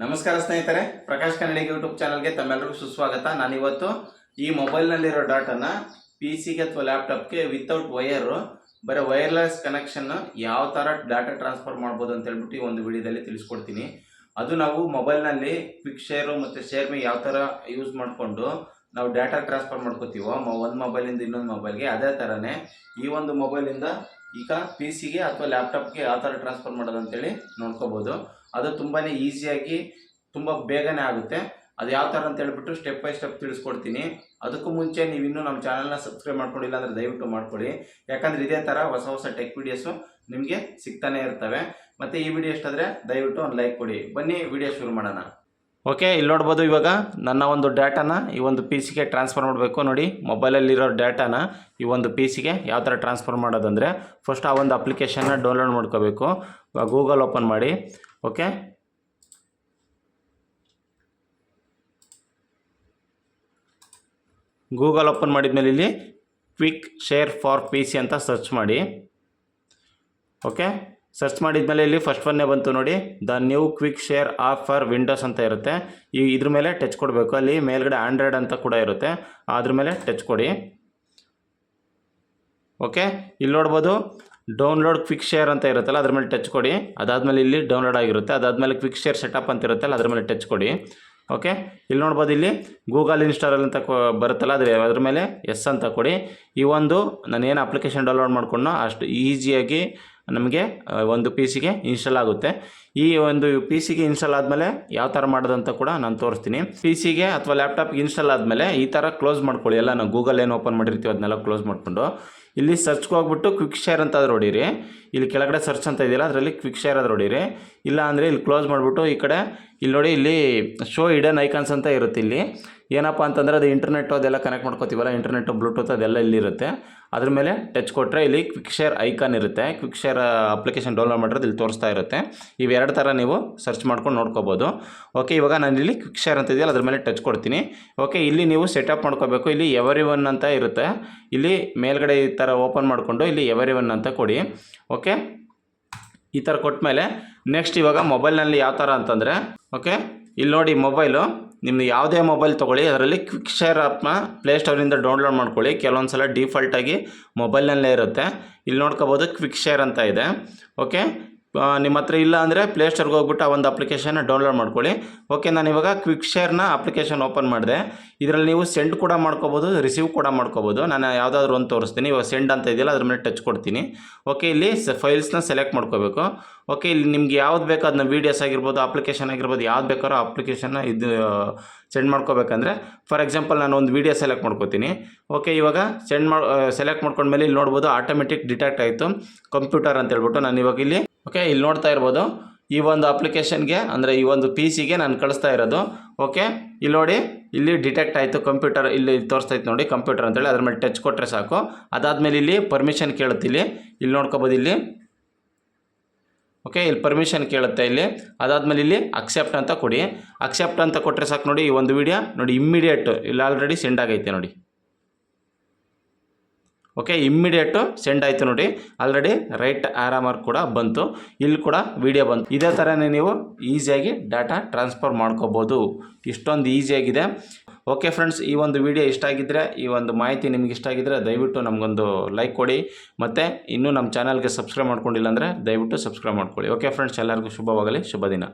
ನಮಸ್ಕಾರ ಸ್ನೇಹಿತರೆ, ಪ್ರಕಾಶ್ ಕನ್ನಡಿಗ ಯೂಟ್ಯೂಬ್ ಚಾನಲ್ಗೆ ತಮ್ಮೆಲ್ಲರಿಗೂ ಸುಸ್ವಾಗತ. ನಾನಿವತ್ತು ಈ ಮೊಬೈಲ್ನಲ್ಲಿರೋ ಡಾಟಾನ ಪಿ ಸಿಗೆ ಅಥವಾ ಲ್ಯಾಪ್ಟಾಪ್ಗೆ ವಿತೌಟ್ ವೈರು ಬರೀ ವೈರ್ಲೆಸ್ ಕನೆಕ್ಷನ್ ಯಾವ ಥರ ಡಾಟಾ ಟ್ರಾನ್ಸ್ಫರ್ ಮಾಡ್ಬೋದು ಅಂತ ಹೇಳ್ಬಿಟ್ಟು ಈ ಒಂದು ವಿಡಿಯೋದಲ್ಲಿ ತಿಳಿಸ್ಕೊಡ್ತೀನಿ. ಅದು ನಾವು ಮೊಬೈಲ್ನಲ್ಲಿ ಕ್ವಿಕ್ ಶೇರು ಮತ್ತು ಶೇರ್ ಮೀ ಯಾವ ಥರ ಯೂಸ್ ಮಾಡಿಕೊಂಡು ನಾವು ಡಾಟಾ ಟ್ರಾನ್ಸ್ಫರ್ ಮಾಡ್ಕೋತೀವೋ ಒಂದು ಮೊಬೈಲಿಂದ ಇನ್ನೊಂದು ಮೊಬೈಲ್ಗೆ, ಅದೇ ಥರನೇ ಈ ಒಂದು ಮೊಬೈಲಿಂದ ಈಗ ಪಿ ಸಿಗೆ ಅಥವಾ ಲ್ಯಾಪ್ಟಾಪ್ಗೆ ಯಾವ ಥರ ಟ್ರಾನ್ಸ್ಫರ್ ಮಾಡೋದು ಅಂತೇಳಿ ನೋಡ್ಕೋಬೋದು. ಅದು ತುಂಬಾ ಈಸಿಯಾಗಿ ತುಂಬ ಬೇಗನೆ ಆಗುತ್ತೆ. ಅದು ಯಾವ ಥರ ಅಂತ ಹೇಳ್ಬಿಟ್ಟು ಸ್ಟೆಪ್ ಬೈ ಸ್ಟೆಪ್ ತಿಳಿಸ್ಕೊಡ್ತೀನಿ. ಅದಕ್ಕೂ ಮುಂಚೆ ನೀವು ಇನ್ನೂ ನಮ್ಮ ಚಾನಲ್ನ ಸಬ್ಸ್ಕ್ರೈಬ್ ಮಾಡ್ಕೊಂಡಿಲ್ಲ ಅಂದರೆ ದಯವಿಟ್ಟು ಮಾಡ್ಕೊಳ್ಳಿ. ಯಾಕಂದರೆ ಇದೇ ಥರ ಹೊಸ ಹೊಸ ಟೆಕ್ ವೀಡಿಯೋಸು ನಿಮಗೆ ಸಿಗ್ತಾನೆ ಇರ್ತವೆ. ಮತ್ತು ಈ ವಿಡಿಯೋ ಇಷ್ಟಾದರೆ ದಯವಿಟ್ಟು ಒಂದು ಲೈಕ್ ಕೊಡಿ. ಬನ್ನಿ ವಿಡಿಯೋ ಶುರು ಮಾಡೋಣ. ಓಕೆ, ಇಲ್ಲಿ ನೋಡ್ಬೋದು. ಇವಾಗ ನನ್ನ ಒಂದು ಡಾಟಾನ ಈ ಒಂದು ಪಿ ಸಿಗೆ ಟ್ರಾನ್ಸ್ಫರ್ ಮಾಡಬೇಕು. ನೋಡಿ, ಮೊಬೈಲಲ್ಲಿರೋ ಡಾಟಾನ ಈ ಒಂದು ಪಿ ಸಿಗೆ ಯಾವ ಥರ ಟ್ರಾನ್ಸ್ಫರ್ ಮಾಡೋದಂದರೆ ಫಸ್ಟ್ ಆ ಒಂದು ಅಪ್ಲಿಕೇಶನ್ನ ಡೌನ್ಲೋಡ್ ಮಾಡ್ಕೋಬೇಕು. ಗೂಗಲ್ ಓಪನ್ ಮಾಡಿ. ಓಕೆ, ಗೂಗಲ್ ಓಪನ್ ಮಾಡಿದ್ಮೇಲೆ ಇಲ್ಲಿ quick share for P C ಅಂತ ಸರ್ಚ್ ಮಾಡಿ. ಓಕೆ, ಸರ್ಚ್ ಮಾಡಿದ್ಮೇಲೆ ಇಲ್ಲಿ ಫಸ್ಟ್ ಒನ್ನೇ ಬಂತು ನೋಡಿ, the new quick share of for Windows ಅಂತ ಇರುತ್ತೆ. ಇದ್ರ ಮೇಲೆ ಟಚ್ ಕೊಡಬೇಕು. ಅಲ್ಲಿ ಮೇಲ್ಗಡೆ ಆಂಡ್ರಾಯ್ಡ್ ಅಂತ ಕೂಡ ಇರುತ್ತೆ, ಅದ್ರ ಮೇಲೆ ಟಚ್ ಕೊಡಿ. ಓಕೆ, ಇಲ್ಲಿ ನೋಡ್ಬೋದು ಡೌನ್ಲೋಡ್ ಕ್ವಿಕ್ ಶೇರ್ ಅಂತ ಇರುತ್ತಲ್ಲ, ಅದ್ರ ಮೇಲೆ ಟಚ್ ಕೊಡಿ. ಅದಾದಮೇಲೆ ಇಲ್ಲಿ ಡೌನ್ಲೋಡ್ ಆಗಿರುತ್ತೆ. ಅದಾದಮೇಲೆ ಕ್ವಿಕ್ ಶೇರ್ ಸೆಟಪ್ ಅಂತ ಇರುತ್ತಲ್ಲ, ಅದ್ರ ಮೇಲೆ ಟಚ್ ಕೊಡಿ. ಓಕೆ, ಇಲ್ಲಿ ನೋಡ್ಬೋದು ಇಲ್ಲಿ ಗೂಗಲ್ ಇನ್ಸ್ಟಾಲ್ ಅಂತ ಬರುತ್ತಲ್ಲ, ಅದ್ರ ಮೇಲೆ ಎಸ್ ಅಂತ ಕೊಡಿ. ಈ ಒಂದು ನಾನೇನು ಅಪ್ಲಿಕೇಶನ್ ಡೌನ್ಲೋಡ್ ಮಾಡ್ಕೊಂಡೋ ಅಷ್ಟು ಈಸಿಯಾಗಿ ನಮಗೆ ಒಂದು ಪಿ ಸಿಗೆ ಇನ್ಸ್ಟಾಲ್ ಆಗುತ್ತೆ. ಈ ಒಂದು ಪಿ ಸಿಗೆ ಇನ್ಸ್ಟಾಲ್ ಆದಮೇಲೆ ಯಾವ ಥರ ಮಾಡೋದಂತ ಕೂಡ ನಾನು ತೋರಿಸ್ತೀನಿ. ಪಿ ಸಿಗೆ ಅಥವಾ ಲ್ಯಾಪ್ಟಾಪ್ಗೆ ಇನ್ಸ್ಟಾಲ್ ಆದಮೇಲೆ ಈ ಥರ ಕ್ಲೋಸ್ ಮಾಡ್ಕೊಳ್ಳಿ. ಎಲ್ಲ ನಾವು ಗೂಗಲ್ ಏನು ಓಪನ್ ಮಾಡಿರ್ತೀವಿ ಅದನ್ನೆಲ್ಲ ಕ್ಲೋಸ್ ಮಾಡಿಕೊಂಡು ಇಲ್ಲಿ ಸರ್ಚ್ಗೆ ಹೋಗ್ಬಿಟ್ಟು ಕ್ವಿಕ್ ಶೇರ್ ಅಂತ ಅದ್ರ ಹೊಡೀರಿ. ಇಲ್ಲಿ ಕೆಳಗಡೆ ಸರ್ಚ್ ಅಂತ ಇದೆಯಲ್ಲ, ಅದರಲ್ಲಿ ಕ್ವಿಕ್ ಶೇರ್ ಅದ್ರ ಹೊಡೀರಿ. ಇಲ್ಲ ಅಂದರೆ ಇಲ್ಲಿ ಕ್ಲೋಸ್ ಮಾಡಿಬಿಟ್ಟು ಈ ಕಡೆ ಇಲ್ಲಿ ನೋಡಿ, ಇಲ್ಲಿ ಶೋ ಹಿಡನ್ ಐಕಾನ್ಸ್ ಅಂತ ಇರುತ್ತೆ. ಇಲ್ಲಿ ಏನಪ್ಪ ಅಂತಂದರೆ ಅದು ಇಂಟರ್ನೆಟ್ ಅದೆಲ್ಲ ಕನೆಕ್ಟ್ ಮಾಡ್ಕೋತೀವಲ್ಲ, ಇಂಟರ್ನೆಟ್ ಬ್ಲೂಟೂತ್ ಅದೆಲ್ಲ ಇಲ್ಲಿರುತ್ತೆ. ಅದ್ರ ಮೇಲೆ ಟಚ್ ಕೊಟ್ಟರೆ ಇಲ್ಲಿ ಕ್ವಿಕ್ ಶೇರ್ ಐಕಾನ್ ಇರುತ್ತೆ. ಕ್ವಿಕ್ ಶೇರ್ ಅಪ್ಲಿಕೇಶನ್ ಡೌನ್ಲೋಡ್ ಮಾಡಿರೋದು ಇಲ್ಲಿ ತೋರಿಸ್ತಾ ಇರುತ್ತೆ. ಇವೆರಡು ಥರ ನೀವು ಸರ್ಚ್ ಮಾಡ್ಕೊಂಡು ನೋಡ್ಕೋಬೋದು. ಓಕೆ, ಇವಾಗ ನಾನು ಇಲ್ಲಿ ಕ್ವಿಕ್ ಶೇರ್ ಅಂತ ಇದೆಯಲ್ಲ ಅದ್ರ ಮೇಲೆ ಟಚ್ ಕೊಡ್ತೀನಿ. ಓಕೆ, ಇಲ್ಲಿ ನೀವು ಸೆಟಪ್ ಮಾಡ್ಕೋಬೇಕು. ಇಲ್ಲಿ ಎವರಿ1 ಅಂತ ಇರುತ್ತೆ. ಇಲ್ಲಿ ಮೇಲ್ಗಡೆ ಈ ಥರ ಓಪನ್ ಮಾಡಿಕೊಂಡು ಇಲ್ಲಿ ಎವರಿ1 ಅಂತ ಕೊಡಿ. ಓಕೆ, ಈ ಥರ ಕೊಟ್ಟ ಮೇಲೆ ನೆಕ್ಸ್ಟ್ ಇವಾಗ ಮೊಬೈಲ್ನಲ್ಲಿ ಯಾವ ಥರ ಅಂತಂದರೆ, ಓಕೆ ಇಲ್ಲಿ ನೋಡಿ, ಮೊಬೈಲು ನಿಮ್ಮದು ಯಾವುದೇ ಮೊಬೈಲ್ ತೊಗೊಳ್ಳಿ, ಅದರಲ್ಲಿ ಕ್ವಿಕ್ ಶೇರ್ ಆ್ಯಪ್ನ ಪ್ಲೇಸ್ಟೋರಿಂದ ಡೌನ್ಲೋಡ್ ಮಾಡ್ಕೊಳ್ಳಿ. ಕೆಲವೊಂದು ಸಲ ಡಿಫಾಲ್ಟಾಗಿ ಮೊಬೈಲ್ನಲ್ಲೇ ಇರುತ್ತೆ. ಇಲ್ಲಿ ನೋಡ್ಕೋಬೋದು ಕ್ವಿಕ್ ಶೇರ್ ಅಂತ ಇದೆ. ಓಕೆ, ನಿಮ್ಮ ಹತ್ರ ಇಲ್ಲ ಅಂದರೆ ಪ್ಲೇಸ್ಟೋರ್ಗೆ ಹೋಗ್ಬಿಟ್ಟು ಆ ಒಂದು ಅಪ್ಲಿಕೇಶನ್ನ ಡೌನ್ಲೋಡ್ ಮಾಡ್ಕೊಳ್ಳಿ. ಓಕೆ, ನಾನು ಇವಾಗ ಕ್ವಿಕ್ ಶೇರ್ನ ಅಪ್ಲಿಕೇಶನ್ ಓಪನ್ ಮಾಡಿದೆ. ಇದರಲ್ಲಿ ನೀವು ಸೆಂಡ್ ಕೂಡ ಮಾಡ್ಕೋಬೋದು, ರಿಸೀವ್ ಕೂಡ ಮಾಡ್ಕೋಬೋದು. ನಾನು ಯಾವುದಾದ್ರೂ ಒಂದು ತೋರಿಸ್ತೀನಿ. ಇವಾಗ ಸೆಂಡ್ ಅಂತ ಇದೆಯಲ್ಲ ಅದ್ರ ಮೇಲೆ ಟಚ್ ಕೊಡ್ತೀನಿ. ಓಕೆ, ಇಲ್ಲಿ ಫೈಲ್ಸ್ನ ಸೆಲೆಕ್ಟ್ ಮಾಡ್ಕೋಬೇಕು. ಓಕೆ, ಇಲ್ಲಿ ನಿಮ್ಗೆ ಯಾವ್ದು ಬೇಕೋ ಅದನ್ನ ವೀಡಿಯೋಸ್ ಆಗಿರ್ಬೋದು, ಅಪ್ಲಿಕೇಶನ್ ಆಗಿರ್ಬೋದು, ಯಾವ್ದು ಬೇಕಾದ್ರೂ ಅಪ್ಲಿಕೇಶನ್ನ ಇದು ಸೆಂಡ್ ಮಾಡ್ಕೋಬೇಕಂದ್ರೆ ಫಾರ್ ಎಕ್ಸಾಂಪಲ್ ನಾನು ಒಂದು ವೀಡಿಯೋ ಸೆಲೆಕ್ಟ್ ಮಾಡ್ಕೋತೀನಿ. ಓಕೆ, ಇವಾಗ ಸೆಲೆಕ್ಟ್ ಮಾಡ್ಕೊಂಡ್ಮೇಲೆ ಇಲ್ಲಿ ನೋಡ್ಬೋದು ಆಟೋಮೆಟಿಕ್ ಡಿಟೆಕ್ಟ್ ಆಯಿತು ಕಂಪ್ಯೂಟರ್ ಅಂತ ಹೇಳ್ಬಿಟ್ಟು. ನಾನು ಇವಾಗ ಇಲ್ಲಿ ಓಕೆ ಇಲ್ಲಿ ನೋಡ್ತಾ ಇರ್ಬೋದು, ಈ ಒಂದು ಅಪ್ಲಿಕೇಶನ್ಗೆ ಅಂದರೆ ಈ ಒಂದು ಪಿ ಸಿಗೆ ನಾನು ಕಳಿಸ್ತಾ ಇರೋದು. ಓಕೆ, ಇಲ್ಲಿ ನೋಡಿ, ಇಲ್ಲಿ ಡಿಟೆಕ್ಟ್ ಆಯಿತು ಕಂಪ್ಯೂಟರ್, ಇಲ್ಲಿ ತೋರಿಸ್ತಾ ಇತ್ತು ನೋಡಿ ಕಂಪ್ಯೂಟರ್ ಅಂತೇಳಿ. ಅದ್ರ ಮೇಲೆ ಟಚ್ ಕೊಟ್ಟರೆ ಸಾಕು. ಅದಾದಮೇಲೆ ಇಲ್ಲಿ ಪರ್ಮಿಷನ್ ಕೇಳುತ್ತೆ. ಇಲ್ಲಿ ನೋಡ್ಕೋಬೋದು ಇಲ್ಲಿ. ಓಕೆ, ಇಲ್ಲಿ ಪರ್ಮಿಷನ್ ಕೇಳುತ್ತೆ ಇಲ್ಲಿ. ಅದಾದಮೇಲೆ ಇಲ್ಲಿ ಅಕ್ಸೆಪ್ಟ್ ಅಂತ ಕೊಡಿ. ಅಕ್ಸೆಪ್ಟ್ ಅಂತ ಕೊಟ್ಟರೆ ಸಾಕು. ನೋಡಿ, ಈ ಒಂದು ವಿಡಿಯೋ ನೋಡಿ ಇಮ್ಮಿಡಿಯೇಟ್ ಇಲ್ಲಿ ಆಲ್ರೆಡಿ ಸೆಂಡ್ ಆಗೈತೆ ನೋಡಿ. ಓಕೆ, ಇಮ್ಮಿಡಿಯೇಟು ಸೆಂಡ್ ಆಯಿತು ನೋಡಿ. ಆಲ್ರೆಡಿ ರೈಟ್ ಆರೋ ಮಾರ್ಕ್ ಕೂಡ ಬಂತು. ಇಲ್ಲಿ ಕೂಡ ವಿಡಿಯೋ ಬಂತು. ಇದೇ ಥರನೇ ನೀವು ಈಸಿಯಾಗಿ ಡಾಟಾ ಟ್ರಾನ್ಸ್ಫರ್ ಮಾಡ್ಕೋಬೋದು. ಇಷ್ಟೊಂದು ಈಸಿಯಾಗಿದೆ. ಓಕೆ ಫ್ರೆಂಡ್ಸ್, ಈ ಒಂದು ವಿಡಿಯೋ ಇಷ್ಟ ಆಗಿದ್ದರೆ, ಈ ಒಂದು ಮಾಹಿತಿ ನಿಮ್ಗೆ ಇಷ್ಟ ಆಗಿದ್ದರೆ ದಯವಿಟ್ಟು ನಮಗೊಂದು ಲೈಕ್ ಕೊಡಿ. ಮತ್ತು ಇನ್ನೂ ನಮ್ಮ ಚಾನಲ್ಗೆ ಸಬ್ಸ್ಕ್ರೈಬ್ ಮಾಡ್ಕೊಂಡಿಲ್ಲ ಅಂದರೆ ದಯವಿಟ್ಟು ಸಬ್ಸ್ಕ್ರೈಬ್ ಮಾಡ್ಕೊಳ್ಳಿ. ಓಕೆ ಫ್ರೆಂಡ್ಸ್, ಎಲ್ಲರಿಗೂ ಶುಭವಾಗಲಿ. ಶುಭ ದಿನ.